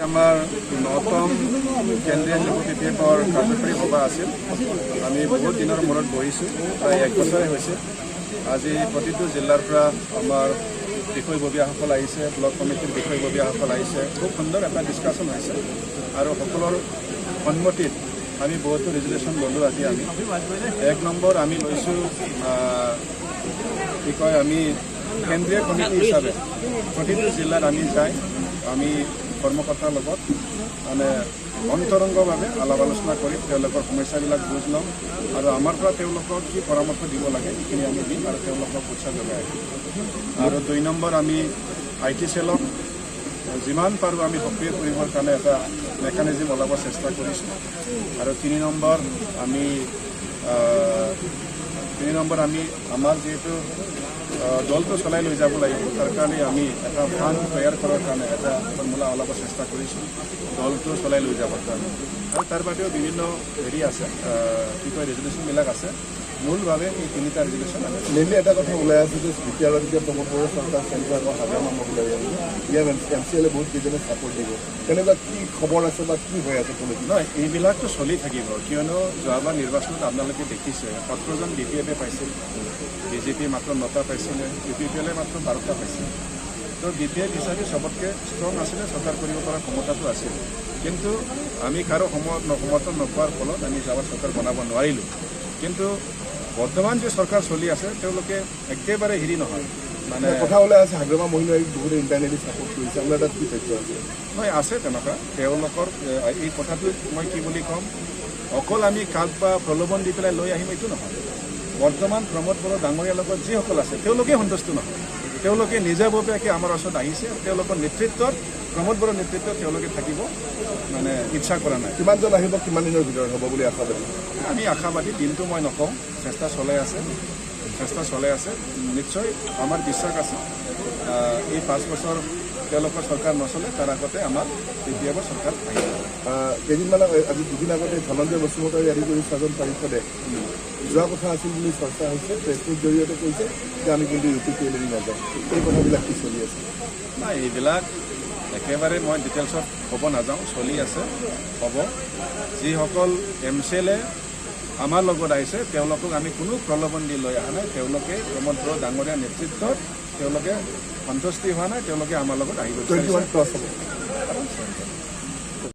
আমাৰ নতম কেন্দ্ৰীয় যুৱ বিধেয়কৰ কাৰ্যকৰী সভা আছিল। আমি বহুত দিনৰ মূৰত বহিছোঁ, প্ৰায় 1 বছৰে হৈছে। আজি প্ৰতিটো জিলাৰ পৰা আমাৰ বিষয়ববীয়াসকল আহিছে, ব্লক কমিটিৰ বিষয়ববীয়াসকল আহিছে। খুব সুন্দৰ এটা ডিছকাশ্যন হৈছে আৰু সকলৰ সন্মতিত আমি বহুতো ৰেজুলেশ্যন ল'লোঁ। আজি আমি 1 নম্বৰ আমি লৈছোঁ কি কয়, আমি কেন্দ্ৰীয় কমিটি হিচাপে প্ৰতিটো জিলাত আমি যাই আমি কৰ্মকৰ্তাৰ লগত মানে অন্তৰংগভাৱে আলাপ আলোচনা কৰি তেওঁলোকৰ সমস্যাবিলাক বুজ ল'ম আৰু আমাৰ পৰা তেওঁলোকক কি পৰামৰ্শ দিব লাগে সেইখিনি আমি দিম আৰু তেওঁলোকক উৎসাহ যোগাই আহিম। আৰু 2 নম্বৰ আমি IT চেলক যিমান পাৰোঁ আমি সক্ৰিয় কৰিবৰ কাৰণে এটা মেকানিজম ওলাব চেষ্টা কৰিছোঁ। আৰু 3 নম্বৰ আমি আমাৰ যিহেতু দলটো চলাই লৈ যাব লাগিব, তাৰ কাৰণে আমি এটা ফাণ্ড তৈয়াৰ কৰাৰ কাৰণে এটা ফৰ্মুলা ওলাব চেষ্টা কৰিছোঁ দলটো চলাই লৈ যাবৰ কাৰণে। আৰু তাৰ বাদেও বিভিন্ন হেৰি আছে, কি কয়, ৰেজুলেশ্যনবিলাক আছে। মূলভাৱে এই 3টা ৰেজুলেশ্যন আছে। মেইনলি এটা কথা ওলাই আছে যে যেতিয়া প্ৰমোদ বড়ো চৰকাৰ চেণ্টাৰ আকৌ হাগ্ৰামা ওলাই যাব, ইয়াৰ MCLে বহুত কেইজনে ছাপৰ্ট দিব। তেনেকুৱা কি খবৰ আছে বা কি হৈ আছে পলিটিক্স? নহয়, এইবিলাকতো চলি থাকিব, কিয়নো যোৱাবাৰ নিৰ্বাচনত আপোনালোকে দেখিছে 17জন BPF পাইছিল, BJP মাত্ৰ 9টা পাইছিলে, UPPL মাত্ৰ 12টা পাইছিল। তো BPF হিচাপে চবতকৈ ষ্ট্ৰং আছিলে, চৰকাৰ কৰিব পৰা ক্ষমতাটো আছিল। কিন্তু আমি কাৰো সমৰ্থন নোপোৱাৰ ফলত আমি যোৱাবাৰ চৰকাৰ বনাব নোৱাৰিলোঁ। কিন্তু বৰ্তমান যে চৰকাৰ চলি আছে তেওঁলোকে একেবাৰে হেৰি নহয়, মানে কথা ওলাই আছে হাগ্ৰামা মহিলাই বহুতে ইণ্টাৰনেলি ছাপৰ্ট কৰিছে। আপোনাৰ তাত কি তথ্য আছে? নহয়, আছে তেনেকুৱা। তেওঁলোকৰ এই কথাটো মই কি বুলি ক'ম, অকল আমি কাক বা প্ৰলোভন দি পেলাই লৈ আহিম এইটো নহয়। বৰ্তমান প্ৰমোদ বড়ো ডাঙৰীয়াৰ লগত যিসকল আছে তেওঁলোকে সন্তুষ্ট নহয়। তেওঁলোকে নিজাববীয়াকৈ আমাৰ ওচৰত আহিছে। তেওঁলোকৰ নেতৃত্বত, প্ৰমোদ বড়োৰ নেতৃত্বত তেওঁলোকে থাকিব মানে ইচ্ছা কৰা নাই। কিমানজন আহিব, কিমান দিনৰ ভিতৰত হ'ব বুলি আশাবাদী? আমি আশাবাদী, দিনটো মই নকওঁ, চেষ্টা চলাই আছে। নিশ্চয় আমাৰ বিশ্বাস আছে এই 5 বছৰ তেওঁলোকৰ চৰকাৰ নচলে, তাৰ আগতে আমাৰ BPFৰ চৰকাৰ আহিব। কেইদিনমান আজি 2 দিন আগতে ধনঞ্জয় বসুমতাৰী আদি কৰি 6জন পাৰিষদে যোৱা কথা আছিল বুলি চৰ্চা হৈছে। প্ৰেছমিট জৰিয়তে কৈছে যে আমি কিন্তু UPPL এৰি নাযাওঁ। এই কথাবিলাক কি চলি আছে? নাই, এইবিলাক একেবাৰে মই ডিটেইলছত ক'ব নাযাওঁ, চলি আছে, হ'ব। যিসকল MCLে আমাৰ লগত আহিছে তেওঁলোকক আমি কোনো প্ৰলোভন দি লৈ অহা নাই। তেওঁলোকে প্ৰমোদ বড়ো ডাঙৰীয়া নেতৃত্বত তেওঁলোকে সন্তুষ্টি হোৱা নাই, তেওঁলোকে আমাৰ লগত আহিব। 21 ক্ৰছ হ'ব।